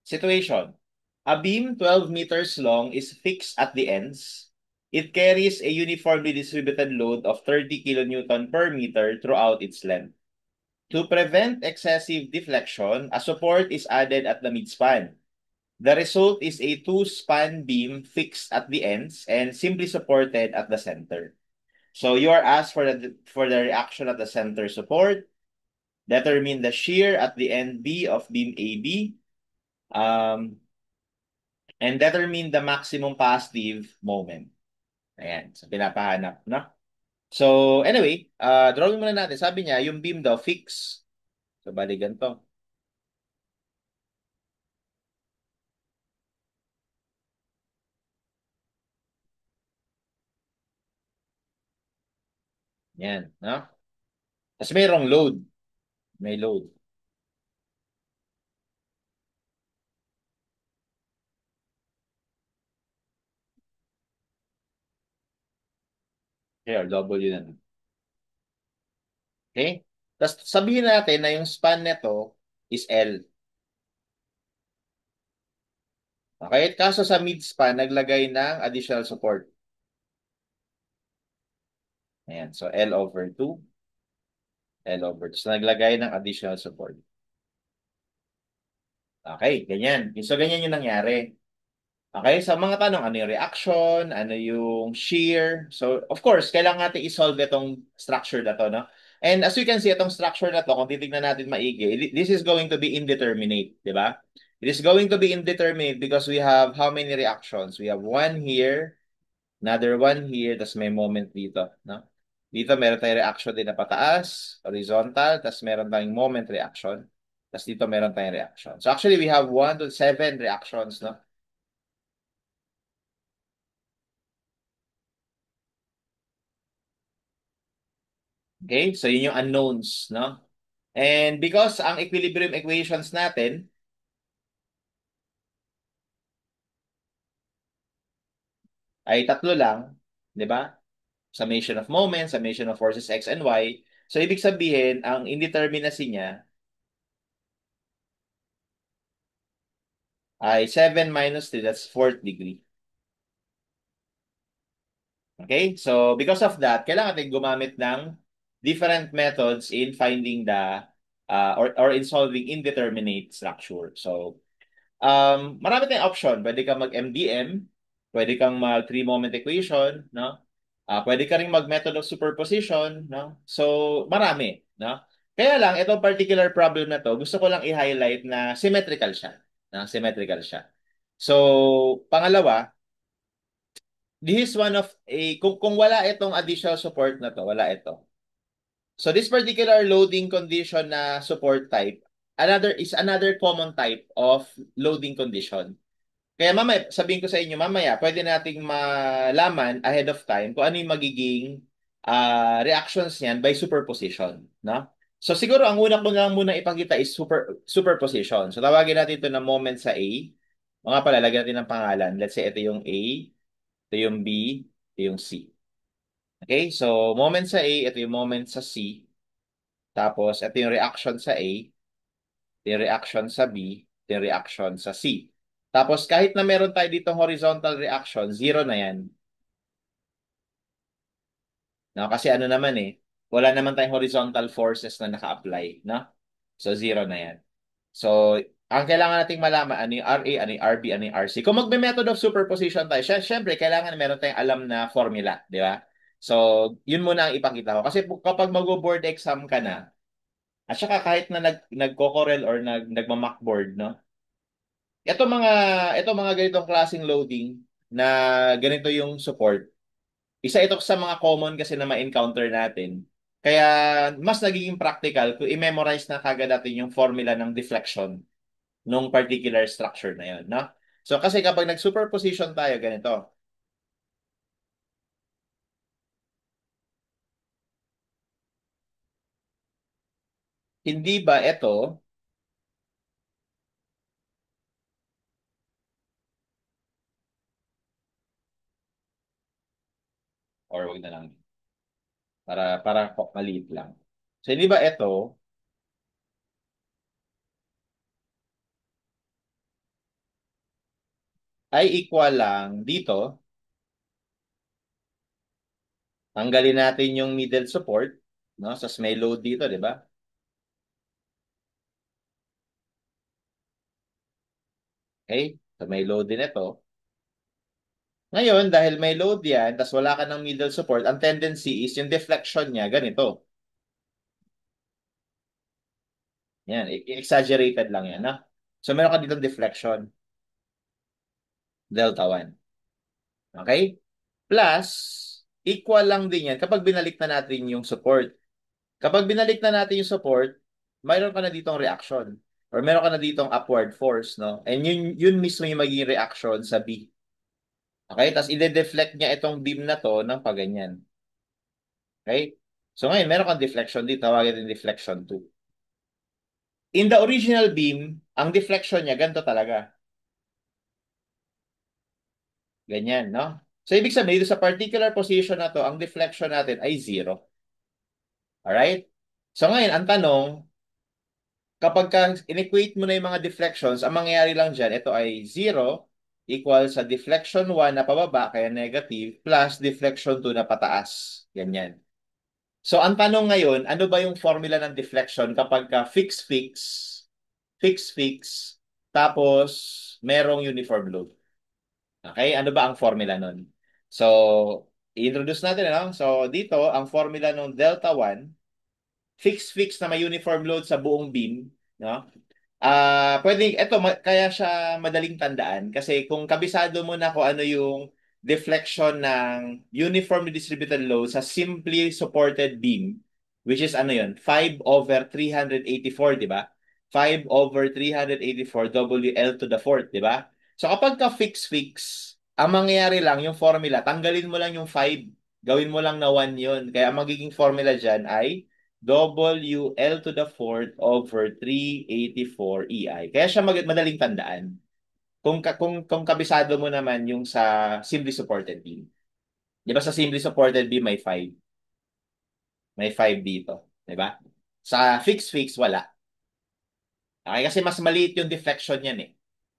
Situation. A beam 12 meters long is fixed at the ends. It carries a uniformly distributed load of 30 kilonewton per meter throughout its length. To prevent excessive deflection, a support is added at the midspan. The result is a two-span beam fixed at the ends and simply supported at the center. So you are asked for the reaction at the center support, determine the shear at the end B of beam AB, um, and determine the maximum positive moment. Ayan, so pinapahanap, no? So anyway, drawing muna natin. Sabi niya, yung beam daw fix. So bali ganito. Yan, no? Tapos mayroong load. May load. Here, W na. Okay? Tapos sabihin natin na yung span nito is L. Okay? Kaso sa mid-span, naglagay ng additional support. Ayan. So, L over 2, L over 2. So, naglagay ng additional support. Okay, ganyan. So, ganyan yung nangyari. Okay, sa mga tanong, ano yung reaction, ano yung shear. So, of course, kailangan natin i-solve itong structure na to, no? And as you can see, itong structure na to, kung titignan natin maigi, this is going to be indeterminate, di ba? It is going to be indeterminate because we have how many reactions? We have one here, another one here, tapos may moment dito, no? Dito meron tayong reaction din na pataas, horizontal, tapos meron tayong moment reaction. Tapos dito meron tayong reaction. So actually, we have 1 to 7 reactions, no? Okay? So yun yung unknowns, no? And because ang equilibrium equations natin ay tatlo lang, di ba? Summation of moments, summation of forces x and y. So ibig sabihin, ang indeterminacy niya ay 7 minus 3, that's fourth degree. Okay? So, because of that, kailangan natin gumamit ng different methods in finding the or in solving indeterminate structure. So, marami tayong option. Pwede kang mag-MDM, pwede kang mag three-moment equation, no? Pwede ka ring mag-method of superposition, no? So, marami, no? Kaya lang, itong particular problem na to, gusto ko lang i-highlight na symmetrical siya. Na symmetrical siya. So, pangalawa, this is one of a kung wala itong additional support na to, wala ito. So this particular loading condition na support type, another common type of loading condition. Kaya mamaya, sabihin ko sa inyo mamaya, pwede nating malaman ahead of time kung ano yung magiging reactions niyan by superposition, no? So siguro ang una ko lang muna ipakita is superposition. So tawagin natin ito na moment sa A. Mga pala, lagyan natin ng pangalan. Let's say ito yung A, ito yung B, ito yung C. Okay? So, moment sa A, ito yung moment sa C. Tapos, ito yung reaction sa A, ito yung reaction sa B, ito yung reaction sa C. Tapos, kahit na meron tayo dito horizontal reaction, zero na yan. No? Kasi ano naman wala naman tayong horizontal forces na naka-apply. No? So, zero na yan. So, ang kailangan nating malaman, ano yung RA, ano yung RB, ano yung RC. Kung magme-method of superposition tayo, syempre, kailangan meron tayong alam na formula, di ba? So, yun muna ang ipakita ko. Kasi kapag mag-board exam ka na, at saka kahit na nagko-corel or nagma-mockboard, no? Ito mga, ito mga ganitong klaseng loading na ganito yung support. Isa ito sa mga common kasi na ma-encounter natin. Kaya mas nagiging practical kung i-memorize na kagad natin yung formula ng deflection nung particular structure na yun, no? So kasi kapag nag-superposition tayo, ganito. Hindi ba ito, or wag na lang, para maliit lang. So hindi ba ito, ay equal lang dito. Tanggalin natin yung middle support, no? So, may load dito, di ba? Okay? So, may load din ito. Ngayon, dahil may load yan, tas wala ka ng middle support, ang tendency is yung deflection niya, ganito. Yan, exaggerated lang yan, no? So, meron ka dito deflection, delta 1. Okay? Plus, equal lang din yan kapag binalik na natin yung support. Kapag binalik na natin yung support, mayroon ka na ditong reaction or meron ka na ditong upward force, no? And yun mismo yung magiging reaction sa B. Okay? Tapos ide-deflect niya itong beam na to ng paganyan. Okay? So ngayon, meron kang deflection dito, tawagin din deflection 2. In the original beam, ang deflection niya, ganito talaga. Ganyan, no? So ibig sabihin, dito sa particular position na to, ang deflection natin ay 0. Alright? So ngayon, ang tanong, kapag in-equate mo na yung mga deflections, ang mangyayari lang dyan, ito ay 0 equal sa deflection 1 na pababa, kaya negative, plus deflection 2 na pataas. Ganyan. So, ang tanong ngayon, ano ba yung formula ng deflection kapag ka fix-fix, fix-fix, tapos merong uniform load? Okay? Ano ba ang formula nun? So, i-introduce natin, ano? So, dito, ang formula ng delta 1, fix-fix na may uniform load sa buong beam, no? Pwedeng, kaya siya madaling tandaan kasi kung kabisado mo na kung ano yung deflection ng uniformly distributed load sa simply supported beam, which is ano yun, 5 over 384, di ba? 5 over 384 WL to the fourth, di ba? So kapag ka fix-fix, ang mangyayari lang, yung formula, tanggalin mo lang yung 5, gawin mo lang na 1 yun. Kaya ang magiging formula dyan ay WL to the fourth over 384 EI. Kaya siya madaling tandaan. Kung kabisado mo naman yung sa simply supported beam. Di ba sa simply supported beam may 5? May 5 dito. Di ba? Sa fix-fix, wala. Okay? Kasi mas maliit yung deflection yan eh.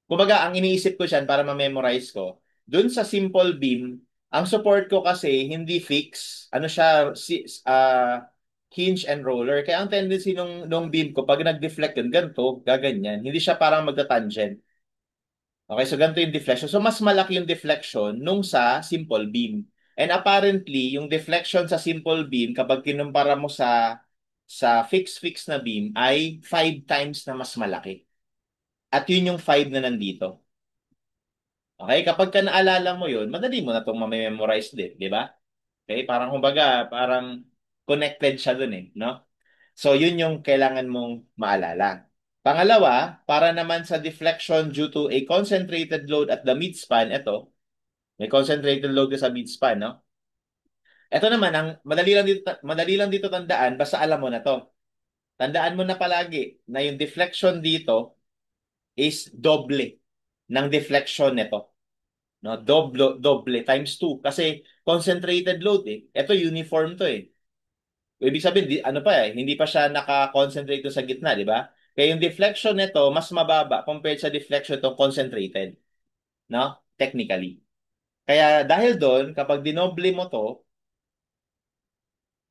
Kumbaga, ang iniisip ko dyan para ma-memorize ko, dun sa simple beam, ang support ko kasi hindi fix. Ano siya, hinge and roller. Kaya ang tendency nung beam ko, pag nag-deflect yun, ganito, gaganyan. Hindi siya parang magta-tangent. Okay, so ganito yung deflection. So, mas malaki yung deflection nung sa simple beam. And apparently, yung deflection sa simple beam, kapag kinumpara mo sa fix-fix na beam, ay 5 times na mas malaki. At yun yung 5 na nandito. Okay, kapag ka naalala mo yun, madali mo na itong mamemorize din, di ba? Okay, parang kumbaga, parang connected siya dun eh, no? So, yun yung kailangan mong maalala. Pangalawa, para naman sa deflection due to a concentrated load at the midspan, ito, may concentrated load sa midspan, no? Ito naman, ang madali lang dito tandaan, basta alam mo na to. Tandaan mo na palagi na yung deflection dito is doble ng deflection nito. No, doble times 2 kasi concentrated load eh. Ito uniform to eh. Ibig sabihin ano pa eh, hindi pa siya naka-concentrate sa gitna, di ba? Kaya yung deflection nito mas mababa compared sa deflection to concentrated, no? Technically. Kaya dahil doon, kapag dinoble mo to,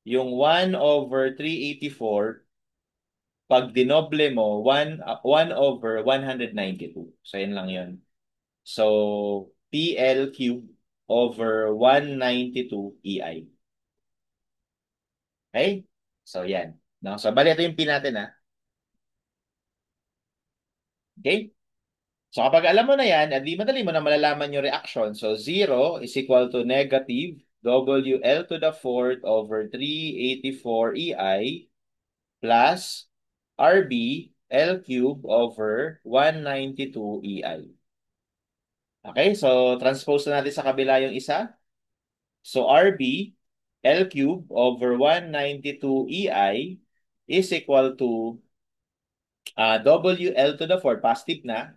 yung 1 over 384, pag dinoble mo, 1 over 192. So, yun lang yun. So, PL cube over 192 EI. Okay? So, yan. No? So, bali ito yung pin natin, ha? Okay? So, kapag alam mo na yan, edi madali mo na malalaman yung reaction. So, 0 is equal to negative WL to the fourth over 384 EI plus RB L cube over 192 EI. Okay? So, transpose na natin sa kabila yung isa. So, RB L cube over 192 EI is equal to WL to the fourth, positive na,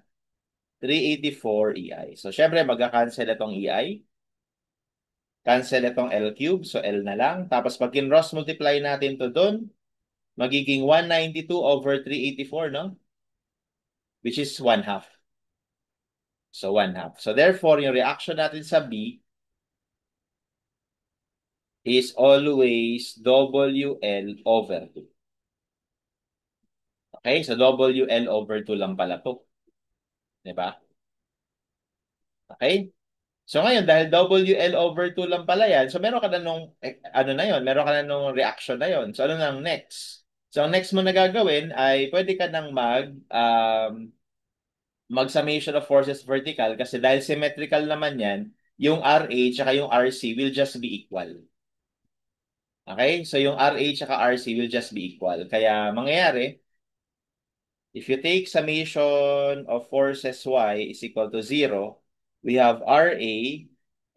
384 EI. So, syempre, magka-cancel itong EI. Cancel itong L cube. So, L na lang. Tapos, pag in-cross multiply natin to doon, magiging 192 over 384, no? Which is 1/2. So, 1/2. So, therefore, yung reaction natin sa B is always WL over 2. Okay? So, WL over 2 lang pala to. Diba? Okay? So, ngayon, dahil WL over 2 lang pala yan, so meron ka na nung, ano na yon, meron ka na nung reaction na yon. So, ano nang next? So, ang next mo na gagawin ay pwede ka nang mag-summation of forces vertical kasi dahil symmetrical naman yan, yung RA tsaka yung RC will just be equal. Okay? So, yung RA tsaka RC will just be equal. Kaya, mangyayari, if you take summation of forces Y is equal to 0, we have RA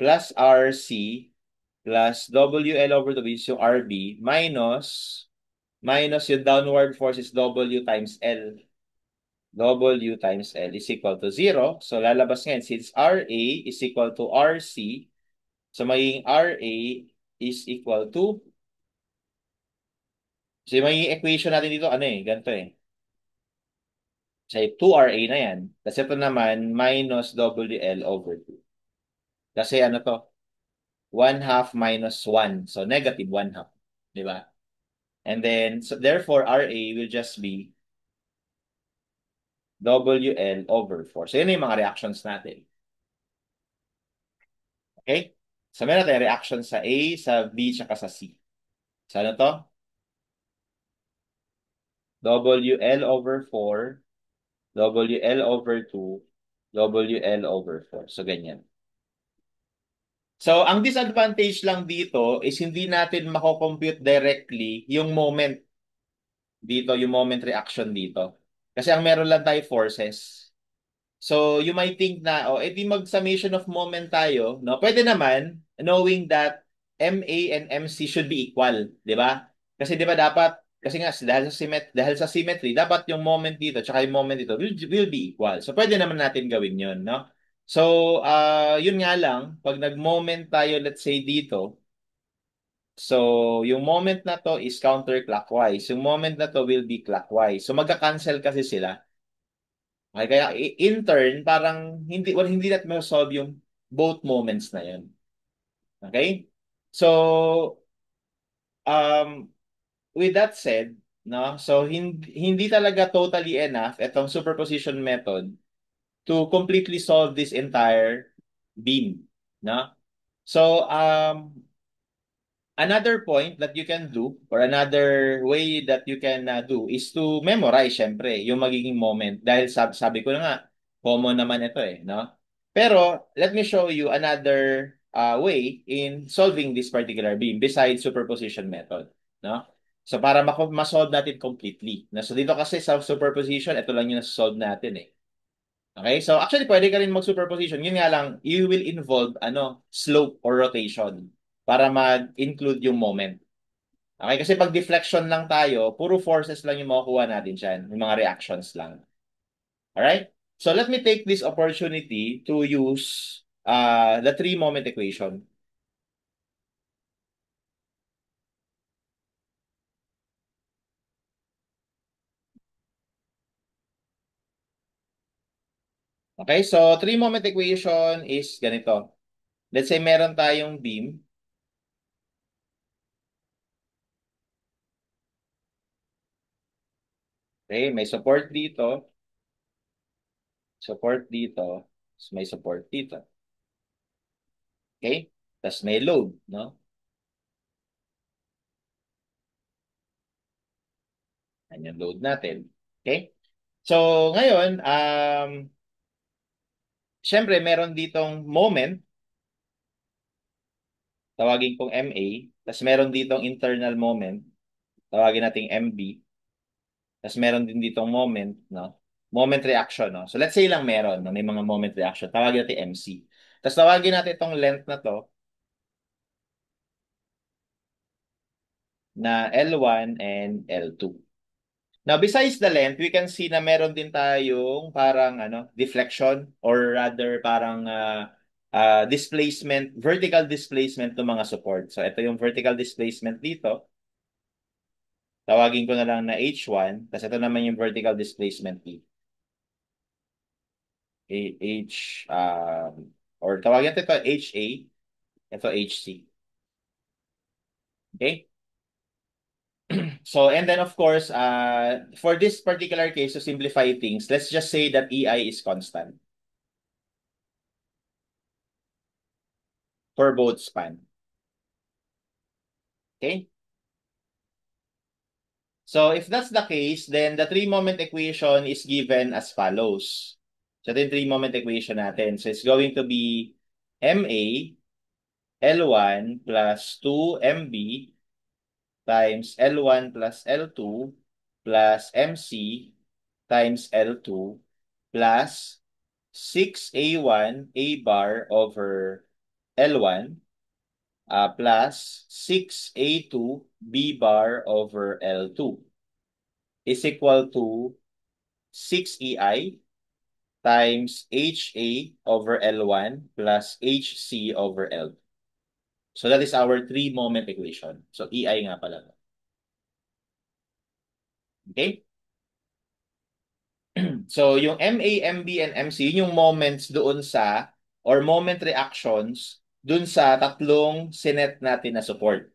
plus RC plus WL over W is yung RB minus yung downward force is W times L. W times L is equal to 0. So, lalabas ngayon, since RA is equal to RC, so magiging RA is equal to, so yung magiging equation natin dito, ano eh, ganito eh. So, 2RA na yan. Kasi ito naman, minus WL over 2. Kasi ano to, 1/2 minus 1. So, negative 1/2. Di ba? And then, so therefore, RA will just be WL over 4. So, yun na yung mga reactions natin. Okay? So, meron tayong reaction sa A, sa B, tsaka sa C. So, ano to? WL over 4, WL over 2, WL over 4. So, ganyan. So, ang disadvantage lang dito is hindi natin mako-compute directly yung moment dito, yung moment reaction dito. Kasi ang meron lang tayo forces. So, you might think na, oh, edi mag-summation of moment tayo, no? Pwede naman, knowing that MA and MC should be equal, di ba? Kasi di ba dapat, kasi nga, dahil sa symmetry, dapat yung moment dito, tsaka yung moment dito, will be equal. So, pwede naman natin gawin yun, no? So, yun nga lang, pag nag-moment tayo, let's say dito, so, yung moment na to is counterclockwise. Yung moment na to will be clockwise. So, magka-cancel kasi sila. Okay, kaya in turn, parang hindi natin ma-solve yung both moments na yun. Okay? So, um, with that said, no, so hindi talaga totally enough itong superposition method to completely solve this entire beam. No? So, another point that you can do or another way that you can do is to memorize syempre yung magiging moment dahil sabi ko na nga common naman ito eh, no? Pero let me show you another way in solving this particular beam besides superposition method, no? So para ma-solve natin completely. No? So dito kasi sa superposition, ito lang yung solve natin eh. Okay? So actually pwede ka rin mag-superposition. Yun nga lang, you will involve slope or rotation para mag-include yung moment. Okay? Kasi pag deflection lang tayo, puro forces lang yung makukuha natin dyan. Yung mga reactions lang. Alright? So let me take this opportunity to use the three-moment equation. Okay? So three-moment equation is ganito. Let's say meron tayong beam. Okay? May support dito. Support dito. May support dito. Okay? Tapos may load, no? Yan yung load natin. Okay? So, ngayon, syempre, meron ditong moment, tawagin kong MA, tapos meron ditong internal moment, tawagin nating MB, tapos meron din ditong moment, no? Moment reaction, no? So, let's say lang meron, no? May mga moment reaction, tawagin natin MC. Tapos tawagin natin itong length na to na L1 and L2. Now, besides the length, we can see na meron din tayong parang deflection or rather parang displacement, vertical displacement ng mga support. So, ito yung vertical displacement dito. Tawagin ko na lang na H1, kasi ito naman yung vertical displacement dito. H, or tawagin ito HA, ito HC. Okay? So, and then of course, for this particular case, to simplify things, let's just say that EI is constant for both span. Okay? So, if that's the case, then the three-moment equation is given as follows. So, ito yung three-moment equation natin. So, it's going to be MA L1 plus 2MB times L1 plus L2 plus MC times L2 plus 6A1 A bar over L1 plus 6A2 B bar over L2 is equal to 6EI times HA over L1 plus HC over L2. So that is our three-moment equation. So EI nga pala. Okay? So yung MA, MB, and MC, yun yung moments doon sa, or moment reactions doon sa tatlong sinet natin na support.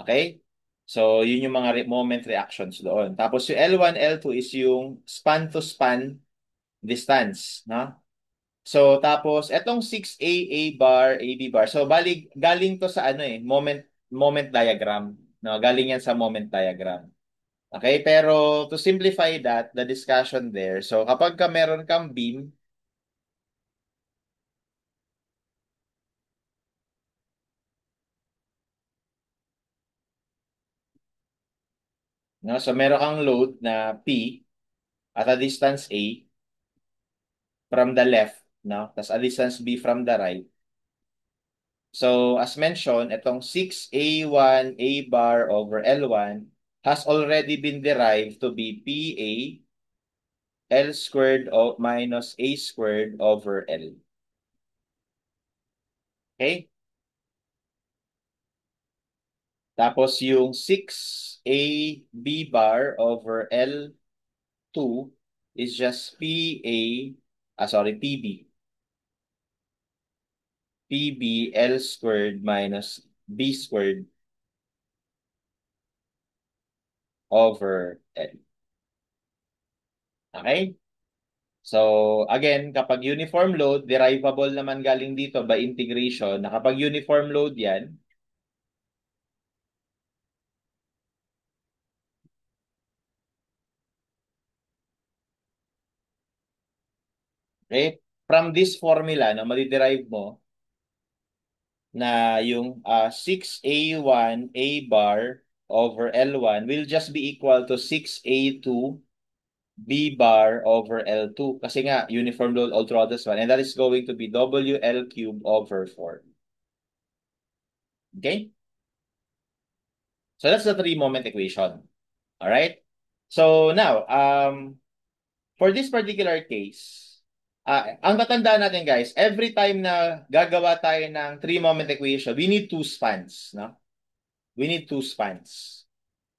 Okay? So yun yung mga moment reactions doon. Tapos yung L1, L2 is yung span to span distance, no? So tapos etong 6A, A bar, AB bar. So bali galing to sa ano moment diagram, no? Galing yan sa moment diagram. Okay, pero to simplify that, the discussion there, so kapag ka meron kang beam, no, so meron kang load na P at a distance A from the left, no, tas a distance B from the right. So as mentioned, itong 6A1 A bar over L1 has already been derived to be PA L squared minus A squared over L. Okay? Tapos yung 6AB bar over L2 is just PB. PB L squared minus B squared over L. Okay? So, again, kapag uniform load, derivable naman galing dito by integration, na kapag uniform load yan, okay, from this formula, na madiderive mo, na yung 6A1 A bar over L1 will just be equal to 6A2 B bar over L2. Kasi nga, uniform load all throughout this one. And that is going to be WL cube over 4. Okay? So that's the three-moment equation. All right? So now, for this particular case, ang tatandaan natin guys, every time na gagawa tayo ng three-moment equation, we need two spans. No? We need two spans.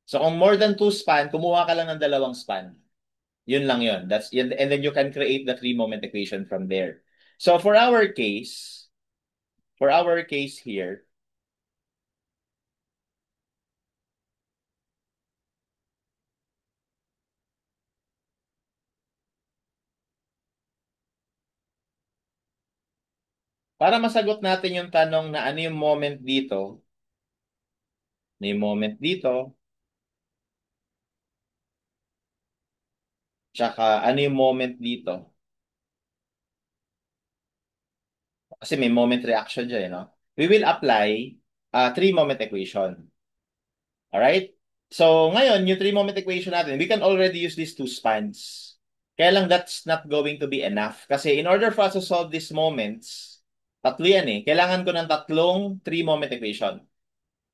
So kung more than two span, kumuha ka lang ng dalawang span. Yun lang yun. And then you can create the three-moment equation from there. So for our case here, para masagot natin yung tanong na ano yung moment dito, ano yung moment dito, tsaka ano yung moment dito. Kasi may moment reaction dyan, no? We will apply a three-moment equation. Alright? So, ngayon, yung three-moment equation natin, we can already use these two spans. Kaya lang that's not going to be enough. Kasi in order for us to solve these moments, tatlo yan eh. Kailangan ko ng tatlong three-moment equation.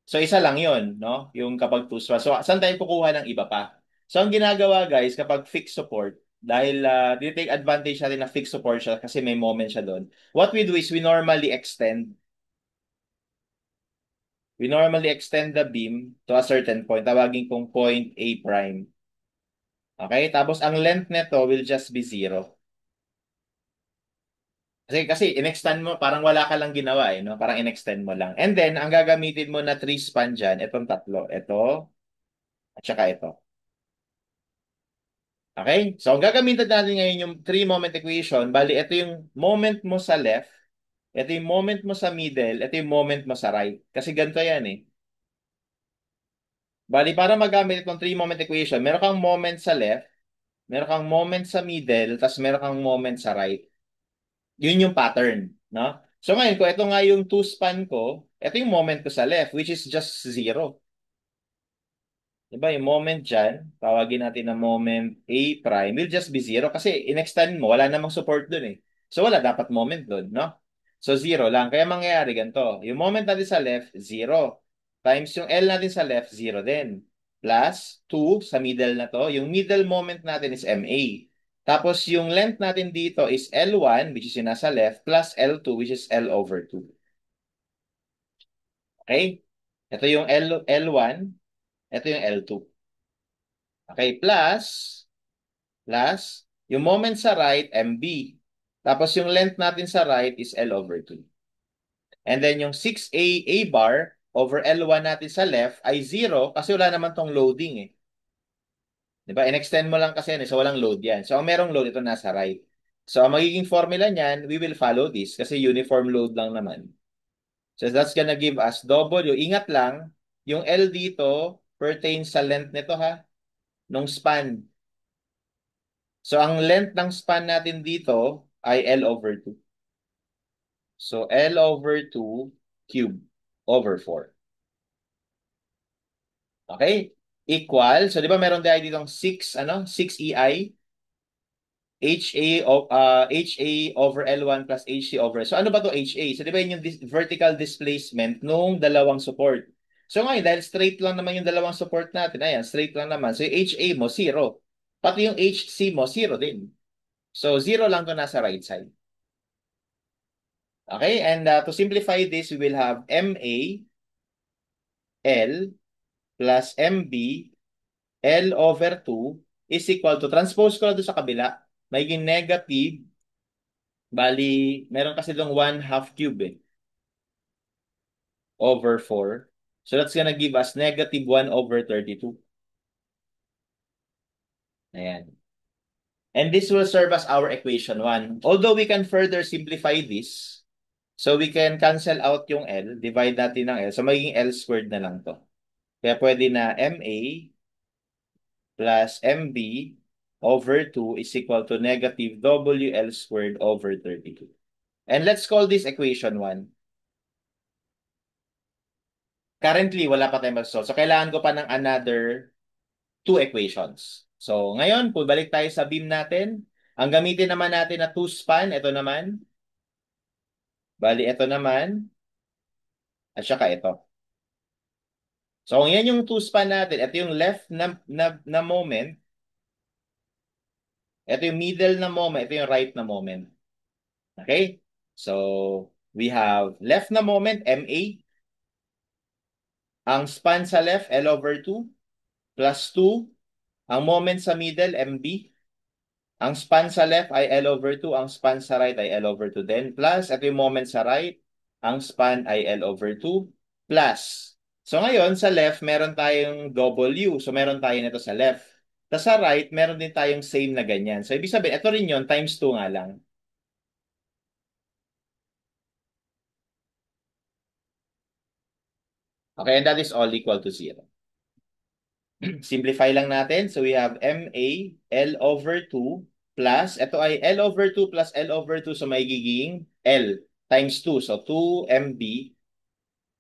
So, isa lang yun, no? Yung kapag two spans. So, saan tayo kukuha ng iba pa? So, ang ginagawa guys, kapag fixed support, dahil take advantage natin na fixed support siya kasi may moment siya doon. What we do is we normally extend the beam to a certain point. Tawagin kong point A prime. Okay? Tapos ang length nito will just be 0. Kasi in-extend mo, parang wala ka lang ginawa eh, no? Parang in-extend mo lang. And then, ang gagamitin mo na 3 span dyan, itong tatlo. Ito, at saka ito. Okay? So, ang gagamitin natin ngayon yung 3-moment equation. Bali, ito yung moment mo sa left, ito yung moment mo sa middle, ito yung moment mo sa right. Kasi ganito yan eh. Bali, para magamit itong 3-moment equation, meron kang moment sa left, meron kang moment sa middle, tapos meron kang moment sa right. Yun yung pattern, no? So ngayon, kung ito nga yung 2 span ko, ito yung moment ko sa left, which is just 0. Diba, yung moment dyan, tawagin natin na moment A prime, will just be 0 kasi in-extend mo, wala namang support dun eh. So wala dapat moment dun, no? So 0 lang. Kaya mangyayari ganito. Yung moment natin sa left, 0. Times yung L natin sa left, 0 din. Plus 2 sa middle na to. Yung middle moment natin is MA. Tapos yung length natin dito is L1, which is yung nasa left, plus L2, which is L over 2. Okay? Ito yung L1, ito yung L2. Okay, plus, yung moment sa right, MB. Tapos yung length natin sa right is L over 2. And then yung 6A A bar over L1 natin sa left ay 0 kasi wala naman tong loading eh. Diba? In-extend mo lang kasi yan eh, so walang load yan. So ang merong load ito nasa right. So ang magiging formula niyan, we will follow this kasi uniform load lang naman. So that's gonna give us W. Ingat lang, yung L dito pertains sa length nito ha, nung span. So, ang length ng span natin dito ay L over 2. So, L over 2 cube over 4. Okay? Equal. So, di ba meron tayo ditong 6 EI, HA over L1 plus HC over. So, ano ba to HA? So, di ba yun yung vertical displacement nung dalawang support. So, ngayon, dahil straight lang naman yung dalawang support natin, ayan, straight lang naman. So, yung HA mo, 0. Pati yung HC mo, 0 din. So, 0 lang to nasa right side. Okay, and to simplify this, we will have MA L plus MB L over 2 is equal to, transpose ko doon sa kabila, magiging negative, bali, meron kasi doon 1/2 cube over 4. So that's gonna give us negative 1 over 32. Ayan. And this will serve as our equation 1. Although we can further simplify this, so we can cancel out yung L, divide natin ng L, so magiging L squared na lang to. Kaya pwede na MA plus MB over 2 is equal to negative WL squared over 32. And let's call this equation 1. Currently, wala pa tayong mag-solve. So, kailangan ko pa ng another 2 equations. So, ngayon, balik tayo sa beam natin. Ang gamitin naman natin na 2 span, ito naman. Bali, ito naman. At saka ito. So, kung yan yung 2 span natin, ito yung left na moment. Ito yung middle na moment. Ito yung right na moment. Okay? So, we have left na moment, MA. Ang span sa left, L over 2, plus 2. Ang moment sa middle, MB. Ang span sa left ay L over 2. Ang span sa right ay L over 2 din. Plus, ito yung moment sa right. Ang span ay L over 2. Plus. So, ngayon, sa left, meron tayong W. So, meron tayo nito sa left. Tapos sa right, meron din tayong same na ganyan. So, ibig sabihin, ito rin yun, times 2 nga lang. Okay, and that is all equal to 0. Simplify lang natin. So, we have MA L over 2 plus, ito ay L over 2 plus L over 2. So, may giging L times 2. So, 2MB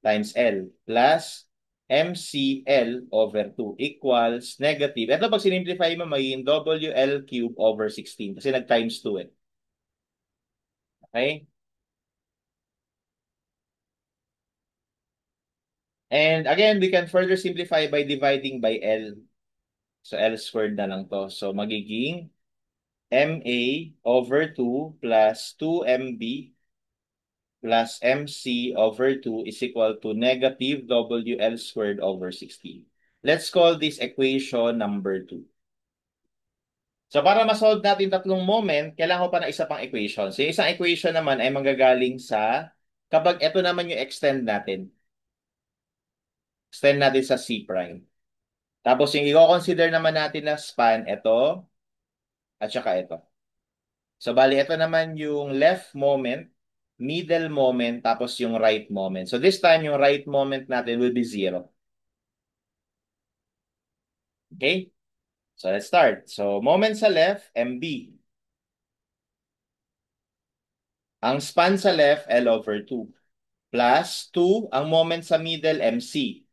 times L plus MCL over 2 equals negative. Ito pag sinimplify mo, magiging WL cube over 16 kasi nag-times 2 eh. Okay? And again, we can further simplify by dividing by L. So, L squared na lang to. So, magiging MA over 2 plus 2MB plus MC over 2 is equal to negative WL squared over 16. Let's call this equation number 2. So para ma-solve natin tatlong moment, kailangan ko pa ng isa pang equation. So yung isang equation naman ay manggagaling sa kapag ito naman yung extend natin. Extend natin sa C prime. Tapos yung i-consider naman natin na span, ito at saka ito. So bali, ito naman yung left moment, middle moment, tapos yung right moment. So this time, yung right moment natin will be 0. Okay? So let's start. So moment sa left, MB. Ang span sa left, L over 2. Plus 2, ang moment sa middle, MC.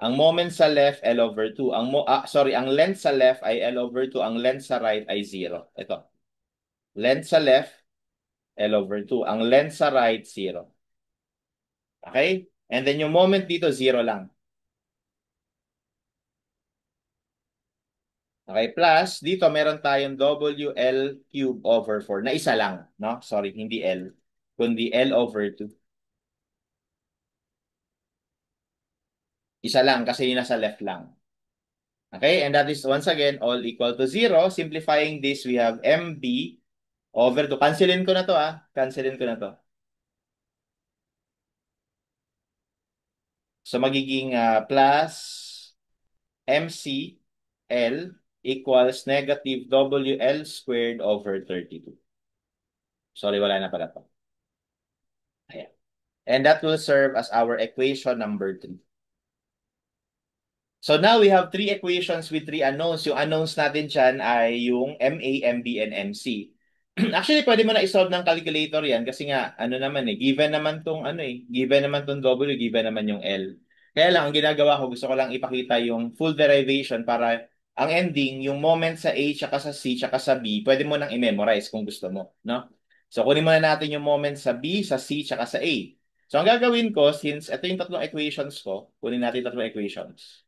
Ang moment sa left, L over 2. Ang length sa left ay L over 2. Ang length sa right ay 0. Ito. Length sa left, L over 2. Ang length sa right, 0. Okay? And then yung moment dito, 0 lang. Okay? Plus, dito meron tayong WL cube over 4 na isa lang. No? Sorry, hindi L. Kundi L over 2. Isa lang kasi yung nasa left lang. Okay? And that is once again all equal to 0. Simplifying this, we have MB over 2. Cancelin ko na to ah. Cancelin ko na to. So magiging plus MC L equals negative WL squared over 32. Sorry, wala na pala to. Ayan. And that will serve as our equation number 3. So now we have three equations with three unknowns. Yung unknowns natin dyan ay yung MA, MB, and MC. Actually, pwede mo na isolve ng calculator yan kasi nga, ano naman given naman tong given naman tong W, given naman yung L. Kaya lang, ang ginagawa ko, gusto ko lang ipakita yung full derivation para ang ending, yung moment sa A, tsaka sa C, tsaka sa B, pwede mo nang i-memorize kung gusto mo, no? So, kunin muna natin yung moment sa B, sa C, tsaka sa A. So, ang gagawin ko, since ito yung tatlong equations ko, kunin natin tatlong equations.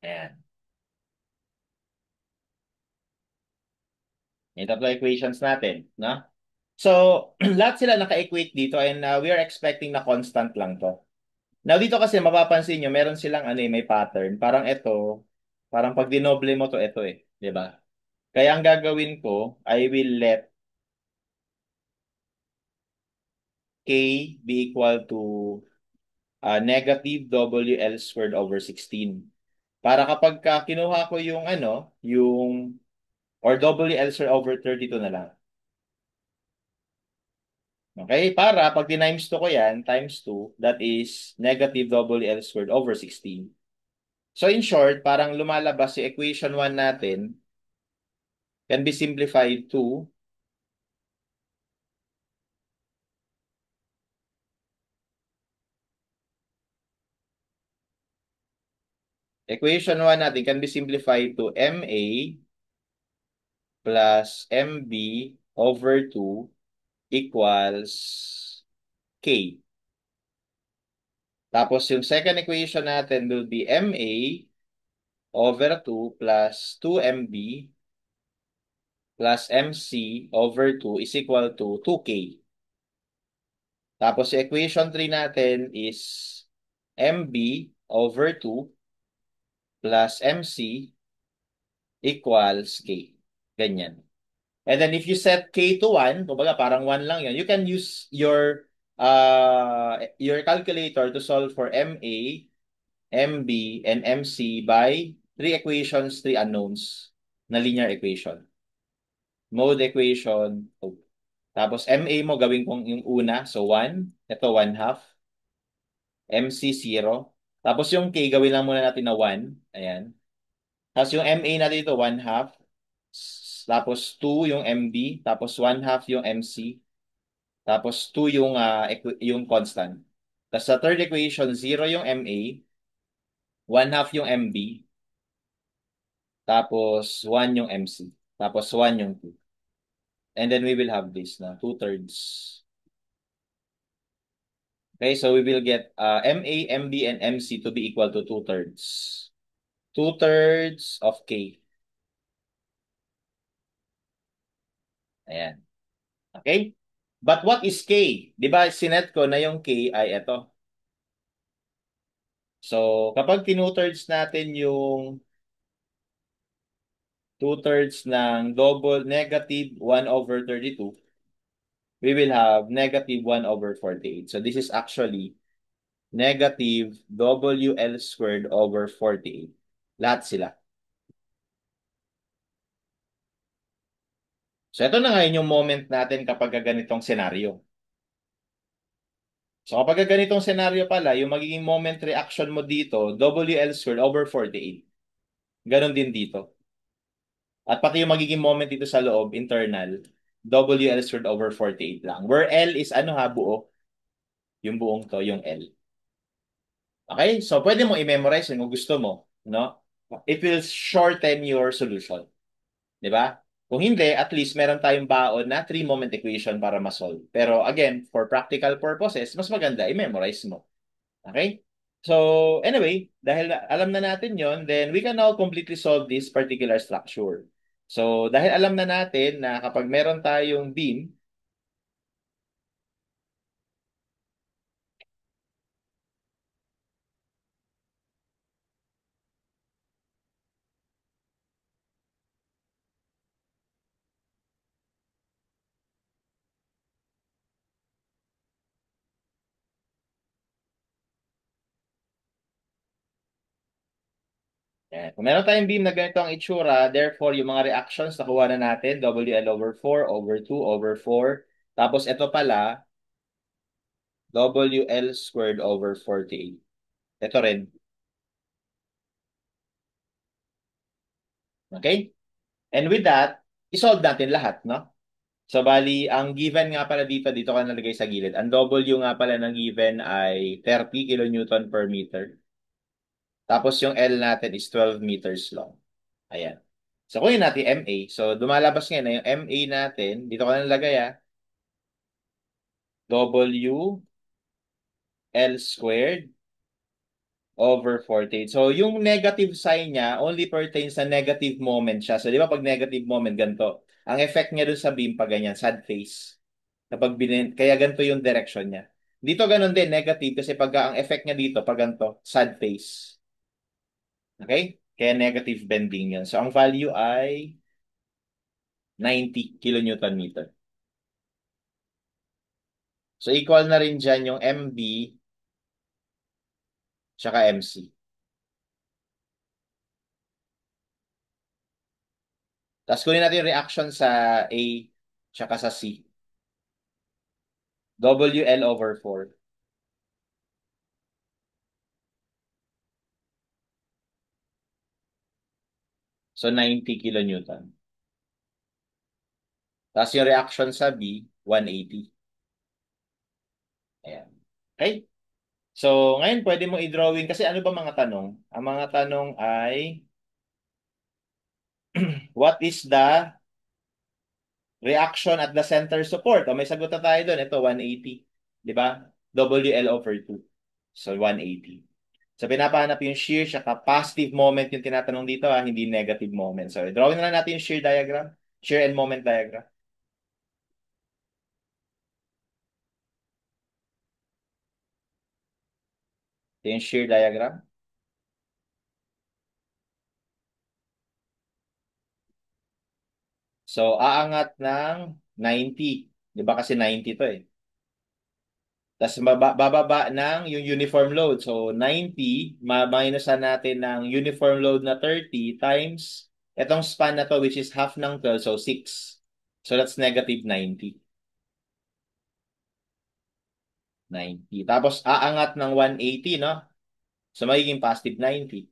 Ayan. Yung tatlo equations natin, no? So, lahat sila naka-equate dito and we are expecting na constant lang to. Now, dito kasi mapapansin nyo, meron silang may pattern. Parang ito, parang pag dinoble mo to, ito di ba? Kaya ang gagawin ko, I will let K be equal to negative WL squared over 16. Para kapag kinuha ko yung or WL squared over 32 na lang. Okay? Para pag times 2 ko yan, times 2, that is negative WL squared over 16. So in short, parang lumalabas si equation 1 natin can be simplified to equation 1 natin can be simplified to MA plus MB over 2 equals K. Tapos yung second equation natin will be MA over 2 plus 2MB plus MC over 2 is equal to 2K. Tapos yung equation 3 natin is MB over 2 plus MC equals K. Ganyan. And then if you set K to 1, kumbaga parang 1 lang yun, you can use your calculator to solve for MA, MB, and MC by three equations, three unknowns na linear equation. Mode equation, 2. Tapos MA mo gawin kong yung una, so 1. Ito 1/2. MC 0. Tapos yung K gawin lang muna natin na 1. Ayan. Tapos yung MA natin dito 1/2. Tapos 2 yung MB. Tapos 1/2 yung MC. Tapos 2 yung constant. Tapos sa third equation, 0 yung MA. 1/2 yung MB. Tapos 1 yung MC. Tapos 1 yung 2. And then we will have this na 2/3. Okay, so we will get MA, MB, and MC to be equal to 2/3. 2/3 of K. Ayan. Okay? But what is K? Di ba, sinet ko na yung K ay ito. So, kapag tinuthrds natin yung 2/3 ng double negative 1/32, we will have negative 1/48. So, this is actually negative WL squared over 48. Lahat sila. So, ito na ngayon yung moment natin kapag ganitong senaryo. So, kapag ganitong senaryo pala, yung magiging moment reaction mo dito, WL squared over 48. Ganon din dito. At pati yung magiging moment dito sa loob, internal, WL squared over 48 lang. Where L is ano ha, buo. Yung buong to, yung L. Okay? So, pwede mo i-memorize yun kung gusto mo. No? It will shorten your solution. Di ba? Kung hindi, at least meron tayong baon na three-moment equation para ma-solve. Pero again, for practical purposes, mas maganda i-memorize mo. Okay? So, anyway, dahil alam na natin yon, then we can now completely solve this particular structure. So, dahil alam na natin na kapag meron tayong beam, kung meron tayong beam na ganito ang itsura, therefore, yung mga reactions nakuha na natin, WL over 4 over 2 over 4. Tapos, ito pala, WL squared over 48. Ito rin. Okay? And with that, isolve natin lahat, no? So, bali, ang given nga pala dito ka nalagay sa gilid. Ang W nga pala ng given ay 30 kilonewton per meter. Tapos yung L natin is 12 meters long. Ayan. So, kunin natin MA. So, dumalabas ngayon na yung MA natin. Dito ka nalagay W L squared over 48. So, yung negative sign niya only pertains sa negative moment siya. So, di ba pag negative moment, ganito. Ang effect niya dun sa beam, pag ganyan, sad face. Kaya ganito yung direction niya. Dito ganun din, negative, kasi pag ang effect niya dito, pag ganito, sad face. Okay? Kaya negative bending yan. So, ang value ay 90 kilonewton meter. So, equal na rin dyan yung MB tsaka MC. Tapos kunin natin yung reaction sa A tsaka sa C. WL over 4. So, 90 kilonewton. Tapos yung reaction sa B, 180. Ayan. Okay? So, ngayon pwede mo i-drawing kasi ano ba mga tanong? Ang mga tanong ay what is the reaction at the center support? O may sagot na tayo doon. Ito, 180. Di ba? WL over 2. So, 180. So, pinapahanap yung shear saka positive moment yung tinatanong dito, hindi negative moment. So, drawing na lang natin yung shear diagram. Shear and moment diagram. Ito yung shear diagram. So, aangat ng 90. Di ba kasi 90 to eh. Tapos bababa ng yung uniform load. So, 90, minusan natin ng uniform load na 30 times itong span na to which is half ng 12, so 6. So, that's negative 90. 90. Tapos, aangat ng 180, no? So, magiging positive 90.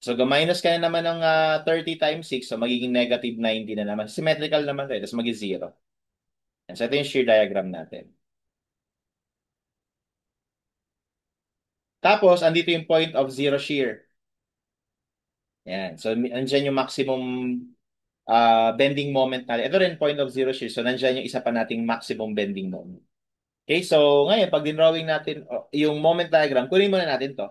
So, minus ka na naman ng 30 times 6, so magiging negative 90 na naman. Symmetrical naman tayo, tapos magiging 0. And so, ito yung shear diagram natin. Tapos, andito yung point of zero shear. Yan. So, andyan yung maximum bending moment natin. Ito rin point of zero shear. So, nandiyan yung isa pa nating maximum bending moment. Okay, so ngayon, pag dinrawing natin yung moment diagram, kunin muna natin to.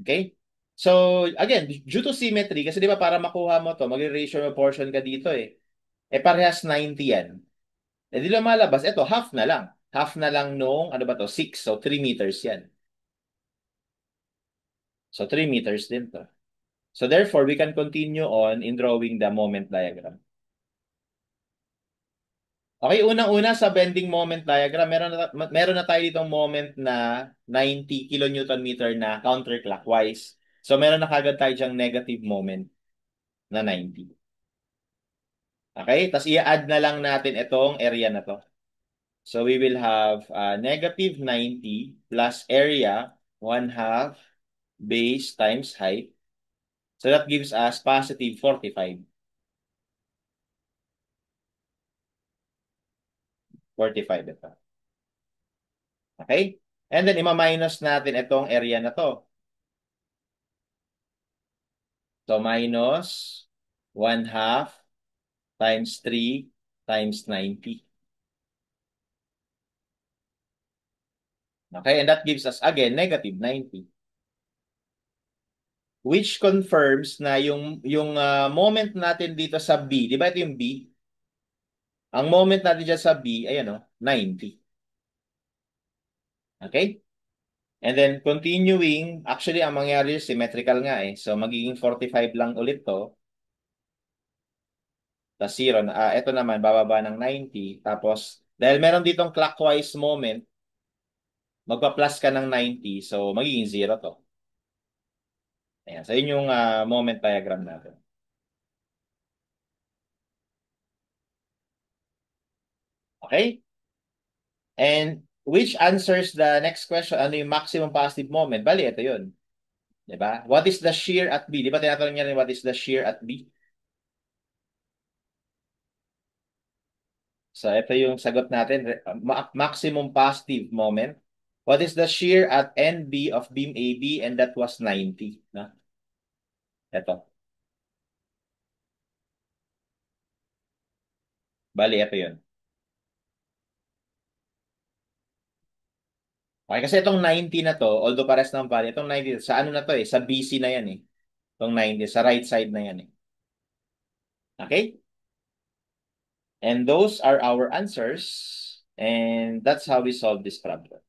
Okay? So, again, due to symmetry, kasi di ba para makuha mo to, mag-ratio mo portion ka dito eh. Eh, parehas 90 yan. Eh, di lumalabas. Ito, half na lang. Half na lang nung, ano ba to, 6. So, 3 meters yan. So, 3 meters din to. So, therefore, we can continue on in drawing the moment diagram. Okay, unang-una sa bending moment diagram, meron na tayo ditong moment na 90 kilonewton meter na counterclockwise. So, meron na kagad tayo diyang negative moment na 90. Okay, tapos i-add na lang natin itong area na to. So, we will have negative 90 plus area 1/2 base times height. So, that gives us positive 45. 45 ito. Okay? And then, ima-minus natin itong area na to. So, minus 1/2 times 3 times 90. Okay? And that gives us, again, negative 90. Which confirms na yung moment natin dito sa B, di ba ito yung B? Ang moment natin dyan sa B, ayan o, 90. Okay? And then, continuing, actually, ang mangyari, symmetrical nga eh. So, magiging 45 lang ulit to. Tapos 0. Ito naman, bababa ng 90. Tapos, dahil meron ditong clockwise moment, magpa-plus ka ng 90. So, magiging 0 to. Ayan. So, yun yung moment diagram natin. Okay? And which answers the next question? Ano yung maximum positive moment? Bali, ito yun. Diba? What is the shear at B? Di ba tinatanong niya rin what is the shear at B? So, ito yung sagot natin. Maximum positive moment. What is the shear at NB of beam AB? And that was 90. No? Ito. Bali, ito yun. Okay, kasi itong 90 na to, although pares ng bali, itong 90, sa ano na to eh, sa BC na yan eh. Itong 90, sa right side na yan eh. Okay? And those are our answers. And that's how we solve this problem.